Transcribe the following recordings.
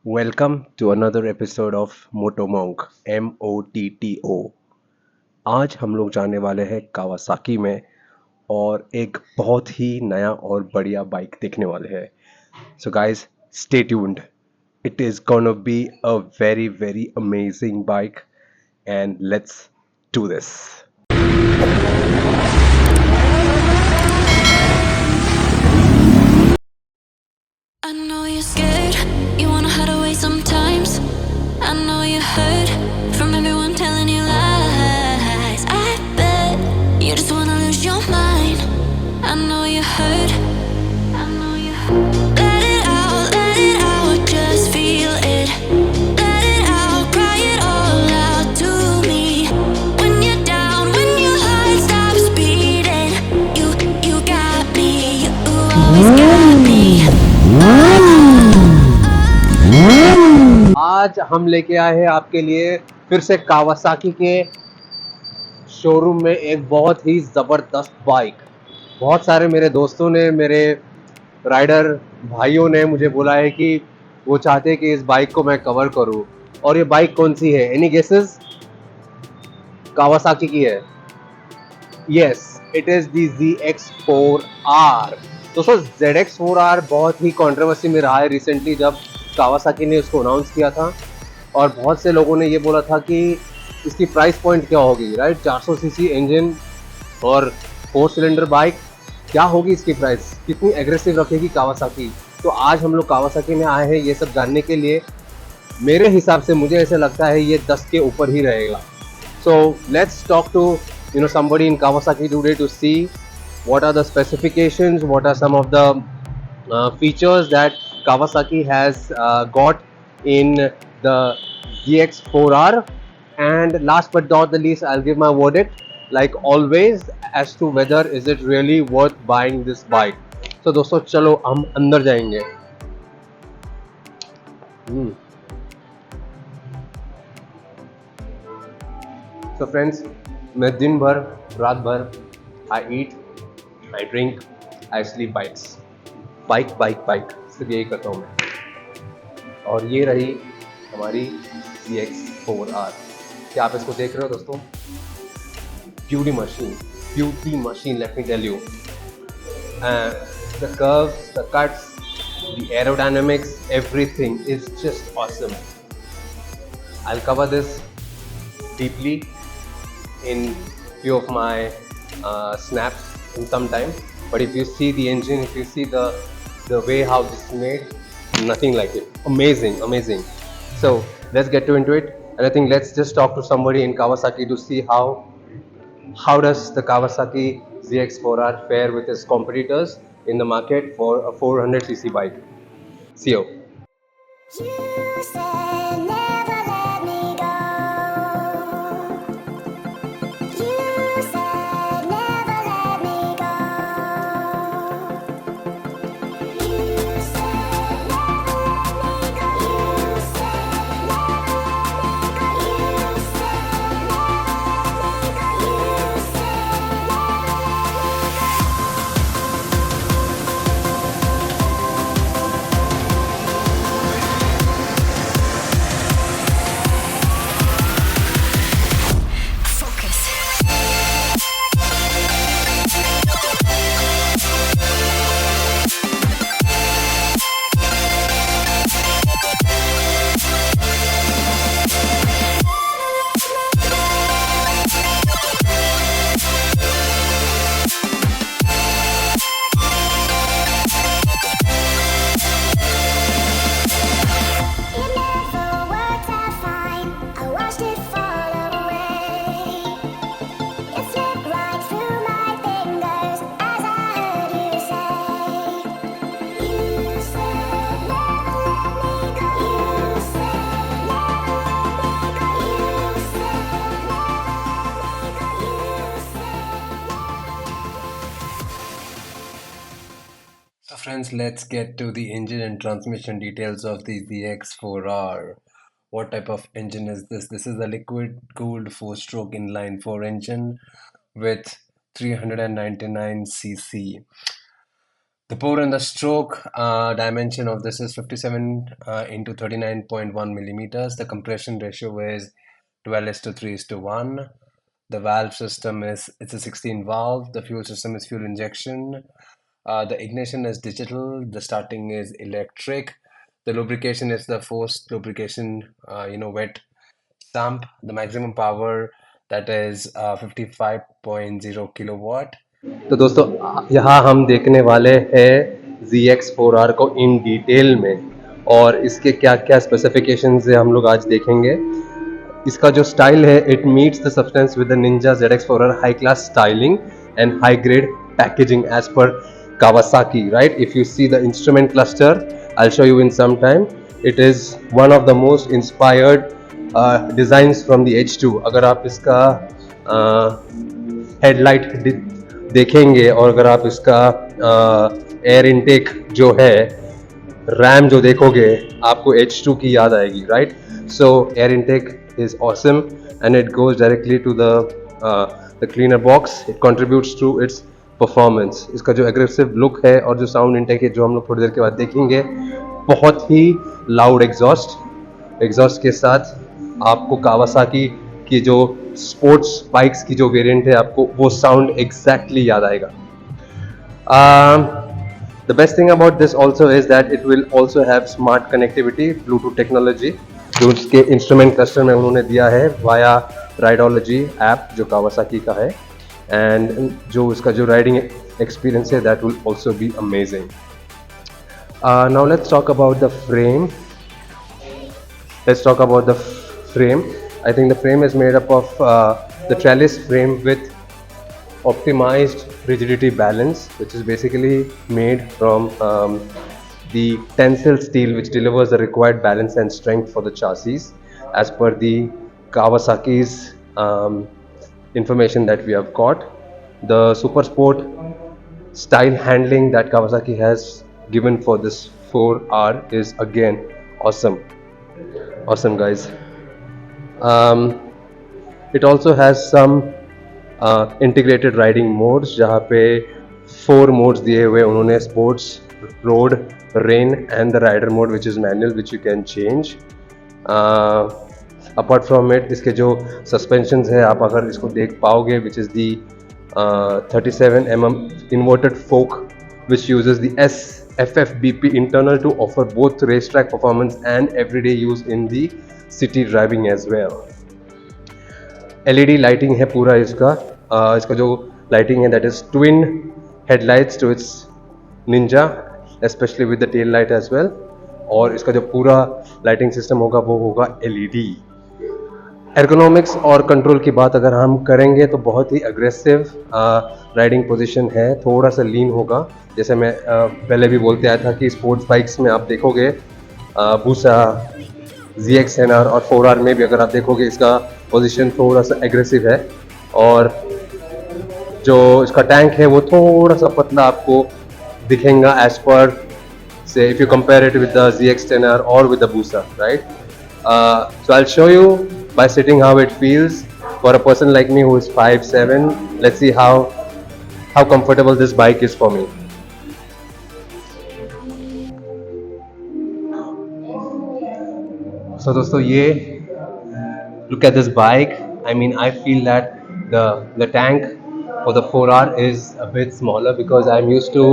Welcome to another episode of MottoMonk MOTTO। आज हम लोग जाने वाले हैं कावासाकी में और एक बहुत ही नया और बढ़िया बाइक देखने वाले हैं। So guys, stay tuned. It is gonna be a very amazing bike and let's do this. I know you're scared, you wanna hide away sometimes. I know you hurt from everyone telling you lies. I bet you just wanna lose your mind. I know you hurt, I know you hurt. Let it out, just feel it. Let it out, cry it all out to me. When you're down, when your heart stops beating, you got me, you always got me. आज हम लेके आए हैं आपके लिए फिर से Kawasaki के शोरूम में एक बहुत ही ज़बरदस्त बाइक। बहुत सारे मेरे दोस्तों ने, मेरे राइडर भाइयों ने मुझे बोला है कि वो चाहते हैं कि इस बाइक को मैं कवर करूं। और ये बाइक कौन सी है? Any guesses? कावासाकी की है। Yes, it is the ZX4R। दोस्तों, ZX4R बहुत ही कंट्रोवर्सी में रहा है रिसेंटली, जब कावासाकी ने उसको अनाउंस किया था और बहुत से लोगों ने ये बोला था कि इसकी प्राइस पॉइंट क्या होगी, राइट? 400 सीसी इंजन और 4 सिलेंडर बाइक, क्या होगी इसकी प्राइस, कितनी एग्रेसिव रखेगी कावासाकी। तो आज हम लोग कावासाकी में आए हैं ये सब जानने के लिए। मेरे हिसाब से मुझे ऐसे लगता है ये 10 के ऊपर ही रहेगा। So let's talk to somebody in Kawasaki today to see what are the specifications, what are some of the features that Kawasaki has got in the ZX4R. And last but not the least, I'll give my verdict like always as to whether is it really worth buying this bike. So दोस्तों, चलो हम अंदर जाएंगे। So friends, मैं दिन भर, रात भर, I eat, I drink, I sleep bikes, bike सिर्फ यही करता हूँ मैं। और ये रही हमारी ZX4R। क्या आप इसको देख रहे हो दोस्तों? Beauty machine, let me tell you. The curves, the cuts, the aerodynamics, everything is just awesome. I'll cover this deeply in few of my snaps in some time. But if you see the engine, if you see the way how this is made, nothing like it. Amazing. So let's get into it. And I think let's just talk to somebody in Kawasaki to see how does the Kawasaki ZX4R fare with its competitors in the market for a 400cc bike. See you. You said never let me go. You said never let me go. You said never let me go. You said never let me go. You said never let me go. You said So friends, let's get to the engine and transmission details of the ZX4R. What type of engine is this? This is a liquid cooled 4-stroke inline 4 engine with 399cc. The pour and the stroke dimension of this is 57 into 39.1 millimeters. The compression ratio is 12 is to 3 is to 1. The valve system is it's a 16 valve. The fuel system is fuel injection. The ignition is digital. The starting is electric. The lubrication is the forced lubrication, wet sump. The maximum power that is 55.0 kilowatt. तो दोस्तों यहाँ हम देखने वाले हैं ZX4R को in detail में और इसके क्या क्या स्पेसिफिकेशंस है हम लोग आज देखेंगे. इसका जो स्टाइल है it meets the substance with the Ninja ZX4R high class styling and high grade packaging as per Kawasaki, right? If you see the instrument cluster, I'll show you in some time. It is one of the most inspired designs from the H2. अगर आप इसका headlight देखेंगे और अगर आप इसका air intake जो है रैम जो देखोगे आपको H2 की याद आएगी, right? So air intake is awesome and it goes directly to the cleaner box. It contributes to its performance. इसका जो एग्रेसिव लुक है और जो साउंड इनटेक है जो हम लोग थोड़ी देर के बाद देखेंगे, बहुत ही लाउड एग्जॉस्ट के साथ आपको कावासाकी की जो स्पोर्ट्स बाइक्स की जो वेरिएंट है आपको वो साउंड एग्जैक्टली याद आएगा. The best thing about this also is that it will also have smart connectivity, Bluetooth technology, जो उसके इंस्ट्रूमेंट क्लस्टर में उन्होंने दिया है वाया राइडोलॉजी ऐप जो कावासाकी का है. एंड जो इसका जो राइडिंग एक्सपीरियंस है that will also be amazing. Now let's talk about the frame. I think the frame is made up of the trellis frame with optimized rigidity balance, which is basically made from the tensile steel, which delivers the required balance and strength for the chassis as per the Kawasaki's information that we have got. The super sport style handling that Kawasaki has given for this 4R is again awesome guys. It also has some integrated riding modes जहाँ पे 4 modes दिए हुए उन्होंने, sports, road, rain and the rider mode which is manual, which you can change. Apart from it, इसके जो suspensions है आप अगर इसको देख पाओगे, which is the 37 inverted fork which uses the SFFBP internal to offer both racetrack performance and everyday use in the city driving as well. LED lighting है पूरा इसका जो लाइटिंग है that is twin headlights to its Ninja, specially with the tail light as well. और इसका जो पूरा lighting system होगा वो होगा LED. एर्गोनॉमिक्स और कंट्रोल की बात अगर हम करेंगे तो बहुत ही अग्रेसिव राइडिंग पोजीशन है, थोड़ा सा लीन होगा. जैसे मैं पहले भी बोलते आया था कि स्पोर्ट्स बाइक्स में आप देखोगे बूसा ZX10R और 4R में भी अगर आप देखोगे इसका पोजीशन थोड़ा सा एग्रेसिव है और जो इसका टैंक है वो थोड़ा सा पतला आपको दिखेगा एज पर से if you compare it with the ZX10R और विद द बूसा, right? So I'll show you by sitting how it feels for a person like me who is 5'7". Let's see how comfortable this bike is for me. So दोस्तों ये look at this bike. I mean I feel that the tank for the 4R is a bit smaller because I'm used to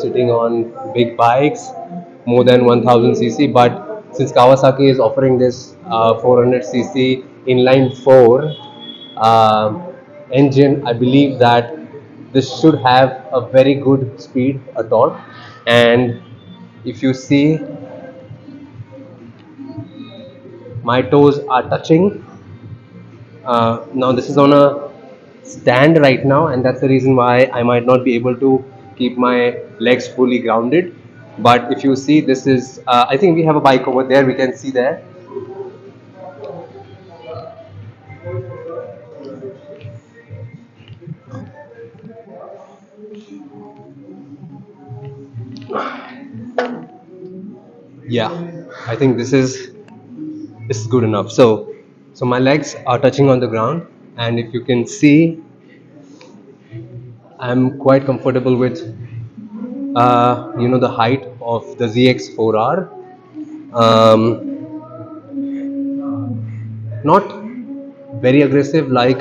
sitting on big bikes more than 1000 cc, but since Kawasaki is offering this 400 cc inline 4 engine, I believe that this should have a very good speed, a torque. And if you see, my toes are touching. Now this is on a stand right now and that's the reason why I might not be able to keep my legs fully grounded. But if you see, this is I think we have a bike over there, we can see there. Yeah, I think this is good enough. So my legs are touching on the ground and if you can see I'm quite comfortable with the height of the ZX4R. Um, Not very aggressive like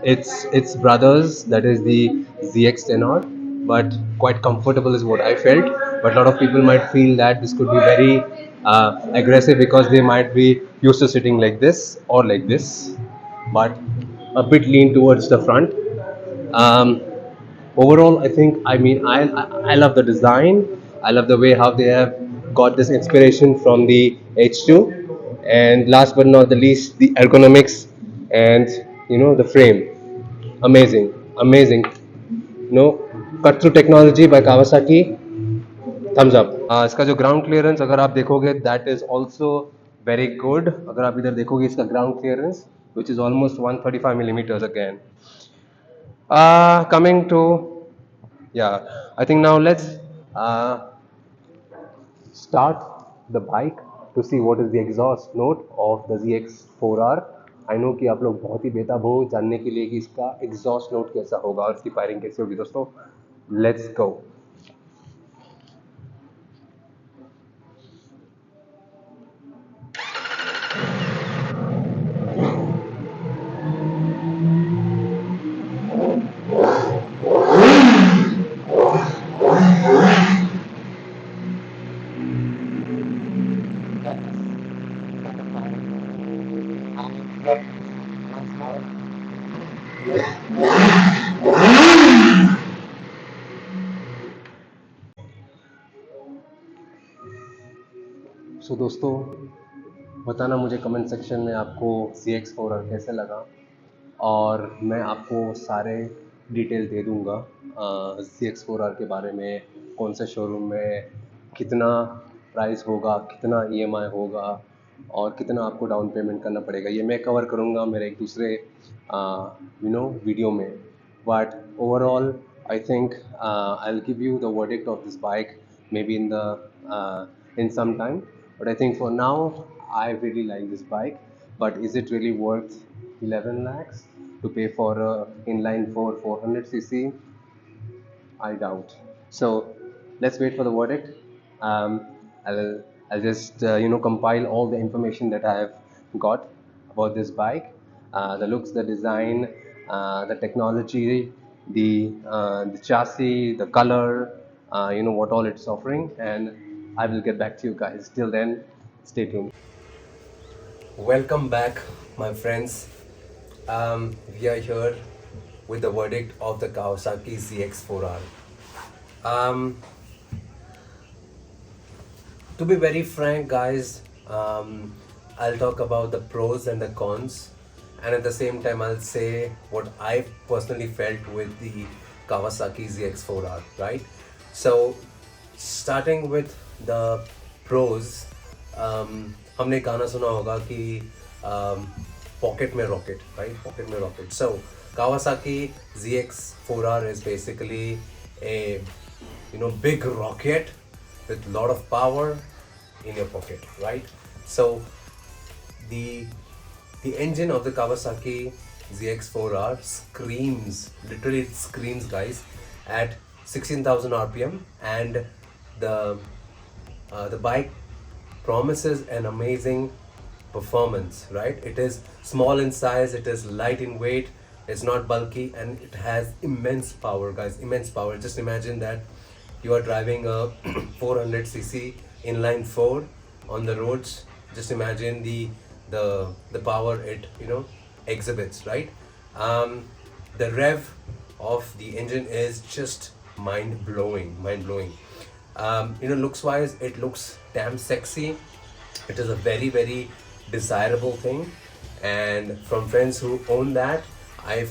its brothers, that is the ZX10R, but quite comfortable is what I felt. But a lot of people might feel that this could be very aggressive because they might be used to sitting like this or like this, but a bit lean towards the front. Um, Overall, I think, I love the design. I love the way how they have got this inspiration from the H2, and last but not the least, the ergonomics and the frame. Amazing, amazing. No, cut through technology by Kawasaki. Thumbs up. इसका जो ground clearance अगर आप देखोगे, that is also very good. अगर आप इधर देखोगे इसका ground clearance, which is almost 135 millimeters again. Coming to, yeah, I think now let's uh, start the bike to see what is the exhaust note of the ZX4R. I know कि आप लोग बहुत ही बेताब हो जानने के लिए कि इसका एग्जॉस्ट नोट कैसा होगा और इसकी फायरिंग कैसे होगी दोस्तों. Let's go. सो दोस्तों, बताना मुझे कमेंट सेक्शन में आपको ZX4R कैसे लगा, और मैं आपको सारे डिटेल दे दूंगा ZX4R के बारे में. कौन से शोरूम में कितना प्राइस होगा, कितना EMI होगा और कितना आपको डाउन पेमेंट करना पड़ेगा, ये मैं कवर करूंगा मेरे एक दूसरे वीडियो में. But overall I think I'll give you the verdict of this bike maybe in some time. But I think for now, I really like this bike. But is it really worth 11 lakhs to pay for a inline 400cc? I doubt. So let's wait for the verdict. Um, I'll just compile all the information that I have got about this bike, the looks, the design, the technology, the chassis, the color, what all it's offering, and I will get back to you guys. Till then, stay tuned. Welcome back, my friends. We are here with the verdict of the Kawasaki ZX4R. Um, to be very frank, guys, I'll talk about the pros and the cons, and at the same time, I'll say what I personally felt with the Kawasaki ZX4R, right? So, starting with the pros, हमने गाना सुना होगा कि pocket में rocket, right? Pocket में rocket. So Kawasaki ZX4R is basically a big rocket with lot of power in your pocket, right? So the engine of the Kawasaki ZX4R screams, literally it screams, guys, at 16,000 RPM, and the bike promises an amazing performance, right? It is small in size, it is light in weight, it's not bulky, and it has immense power, guys, immense power. Just imagine that you are driving a 400cc inline 4 on the roads. Just imagine the power it exhibits, right? The rev of the engine is just mind blowing. Looks wise, it looks damn sexy. It is a very, very desirable thing, and from friends who own that, I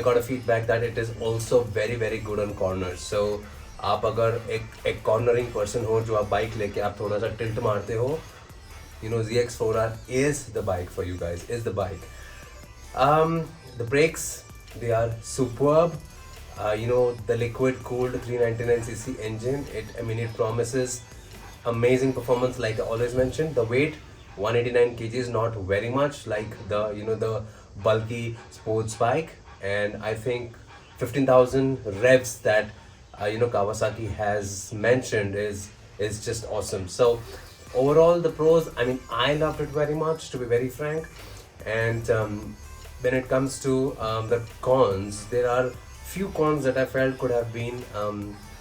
got a feedback that it is also very, very good on corners. So आप अगर एक cornering person हो, जो आप bike लेके आप थोड़ा सा tilt मारते हो, ZX4R is the bike for you guys, is the bike. The brakes, they are superb. The liquid cooled 399cc engine, it promises amazing performance. Like I always mentioned, the weight 189 kgs, not very much like the bulky sports bike, and I think 15,000 revs that Kawasaki has mentioned is just awesome. So overall, the pros, I mean, I loved it very much, to be very frank. And when it comes to the cons, there are few cons that I felt could have been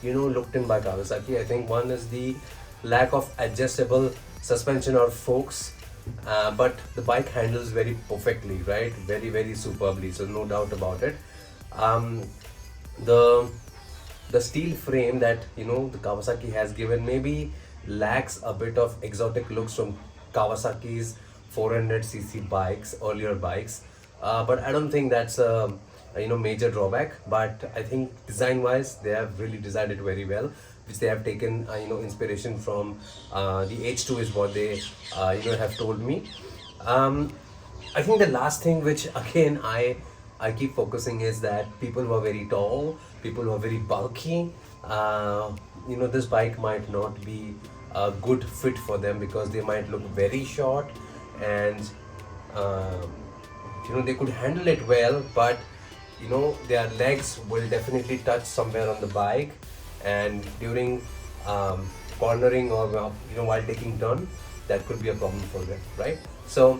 looked in by Kawasaki. I think one is the lack of adjustable suspension or forks, but the bike handles very perfectly, right? Very, very superbly, so no doubt about it. um, the the steel frame that the Kawasaki has given maybe lacks a bit of exotic looks from Kawasaki's 400cc bikes, earlier bikes. But I don't think that's a major drawback. But I think design wise they have really designed it very well, which they have taken inspiration from the H2 is what they have told me. um, I think the last thing which again I keep focusing is that people who are very tall, people who are very bulky, this bike might not be a good fit for them because they might look very short, and uh, they could handle it well, but their legs will definitely touch somewhere on the bike, and during cornering or while taking turn, that could be a problem for them, right? So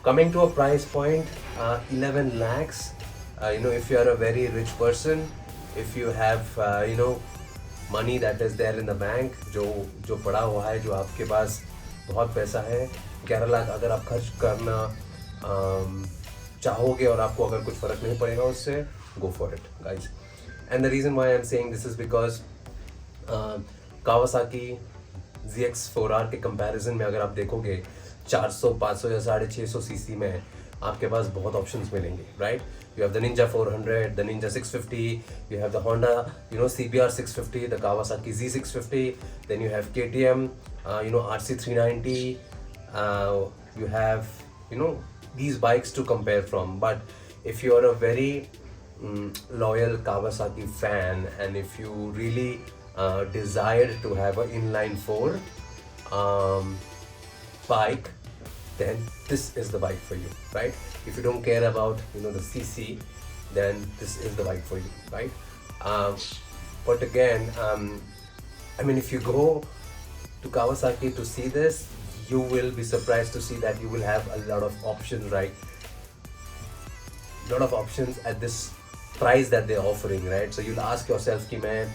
coming to a price point, 11 lakhs. If you are a very rich person, if you have money that is there in the bank, जो जो पड़ा हुआ है, जो आपके पास बहुत पैसा है, 11 लाख अगर आप खर्च करना चाहोगे और आपको अगर कुछ फर्क नहीं पड़ेगा उससे, go for it, guys. And the reason why I'm saying this is because Kawasaki ZX4R के कंपैरिजन में अगर आप देखोगे 400, 500 या 650 सीसी में आपके पास बहुत ऑप्शंस मिलेंगे, right? You have the Ninja 400, the Ninja 650, you have the Honda, CBR 650, the Kawasaki Z650, then you have KTM, RC 390, you have, these bikes to compare from. But if you are a very loyal Kawasaki fan, and if you really desire to have an inline 4 bike, then this is the bike for you, right? If you don't care about the CC, then this is the bike for you, right? But again, I mean, if you go to Kawasaki to see this, you will be surprised to see that you will have a lot of options, right? Lot of options at this price that they're offering, right? So you'll ask yourself कि मैं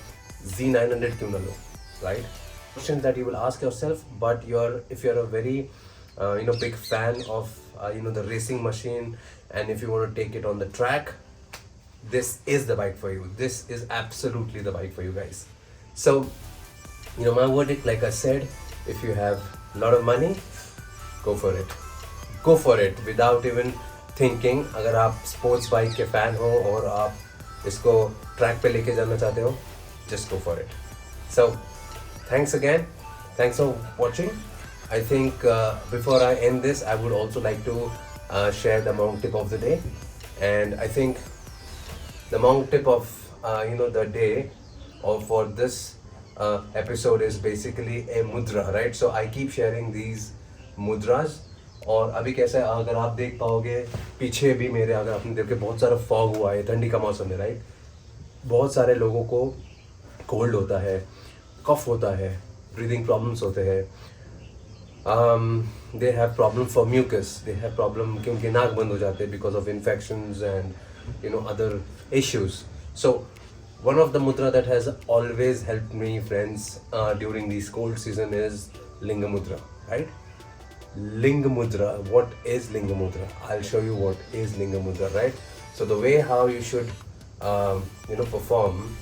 Z900 क्यों ना लूँ, right? Questions that you will ask yourself. But if you're a very big fan of the racing machine, and if you want to take it on the track, this is the bike for you. This is absolutely the bike for you, guys. So my verdict, like I said, if you have a lot of money, go for it without even thinking. अगर आप sports bike के fan हो और आप इसको track पे लेके जाना चाहते हो, just go for it. So thanks again, thanks for watching. I think before I end this, I would also like to share the monk tip of the day. And I think the monk tip of the day, or for this episode, is basically a mudra, right? So I keep sharing these mudras. और अभी कैसा है, अगर आप देख पाओगे पीछे भी मेरे, अगर आपने देखे बहुत सारा फॉग हुआ है, ठंडी का मौसम है, राइट? बहुत सारे लोगों को कोल्ड होता है, कफ होता है, ब्रीदिंग प्रॉब्लम्स होते हैं, they have problem for mucus, they have problem कि उनके नाक बंद हो जाते हैं because of infections and other issues. So one of the mudra that has always helped me, friends, during this cold season is Linga Mudra, right? Linga Mudra. What is Linga Mudra? I'll show you what is Linga Mudra, right? So the way how you should perform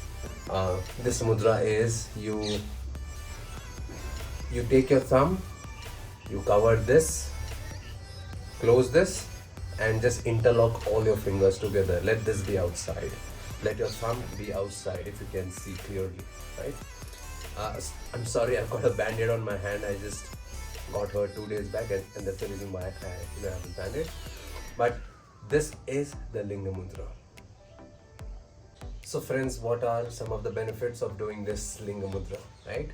this mudra is you take your thumb, you cover this, close this, and just interlock all your fingers together. Let this be outside. Let your thumb be outside, if you can see clearly, right? I'm sorry, I've got a band-aid on my hand. I just got hurt 2 days back, and that's the reason why I haven't band-aid. But this is the Linga Mudra. So friends, what are some of the benefits of doing this Linga Mudra, right?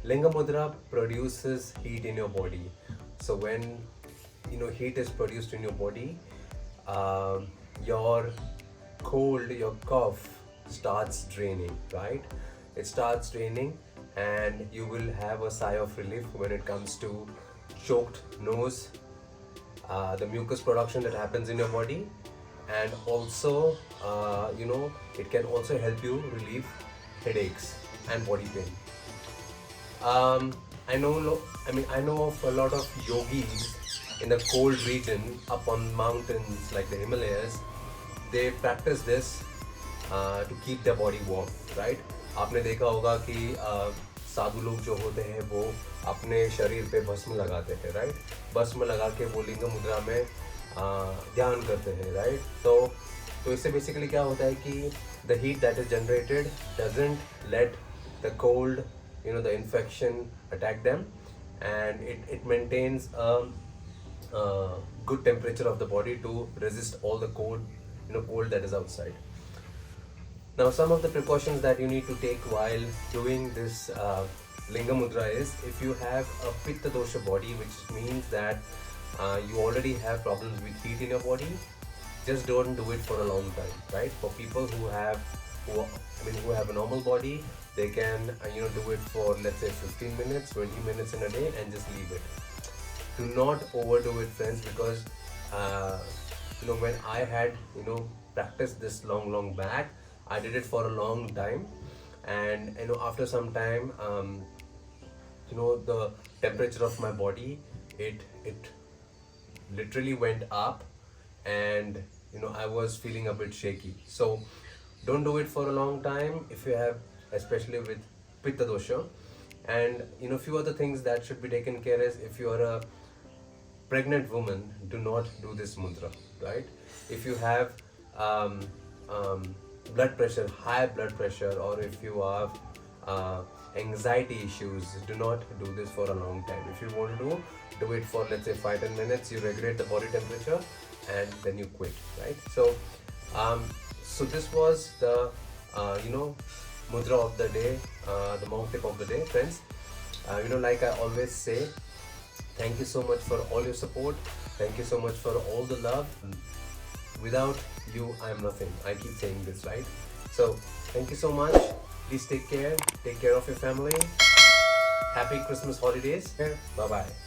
Linga Mudra produces heat in your body. So when heat is produced in your body, your cold, your cough starts draining, right? It starts draining, and you will have a sigh of relief when it comes to choked nose, the mucus production that happens in your body, and also it can also help you relieve headaches and body pain. um, I know of a lot of yogis in the cold region up on mountains like the Himalayas. They practice this to keep their body warm, right? आपने देखा होगा कि साधु लोग जो होते हैं वो अपने शरीर पे भस्म लगाते हैं, राइट? भस्म लगा के वो लिंग मुद्रा में ध्यान करते हैं, राइट? तो इससे बेसिकली क्या होता है कि the heat that is generated doesn't let the cold, the infection attack them, and it maintains a good temperature of the body to resist all the cold that is outside. Now, some of the precautions that you need to take while doing this Linga Mudra is, if you have a Pitta Dosha body, which means that you already have problems with heat in your body, just don't do it for a long time, right? For people who have a normal body, they can do it for, let's say, 15 minutes, 20 minutes in a day, and just leave it. Do not overdo it, friends, because when I had practiced this long back, I did it for a long time, and after some time, the temperature of my body, it literally went up, and I was feeling a bit shaky. So don't do it for a long time if you have, especially with Pitta dosha. And few other things that should be taken care is, if you are a pregnant woman, do not do this mudra, right? If you have blood pressure, high blood pressure, or if you have anxiety issues, do not do this for a long time. If you want to do it for, let's say, 5-10 minutes, you regulate the body temperature, and then you quit, right? So this was the mudra of the day, the monk tip of the day, friends. Like I always say, thank you so much for all your support. Thank you so much for all the love. Without you, I am nothing. I keep saying this, right? So thank you so much. Please take care of your family. Happy Christmas holidays. Bye bye.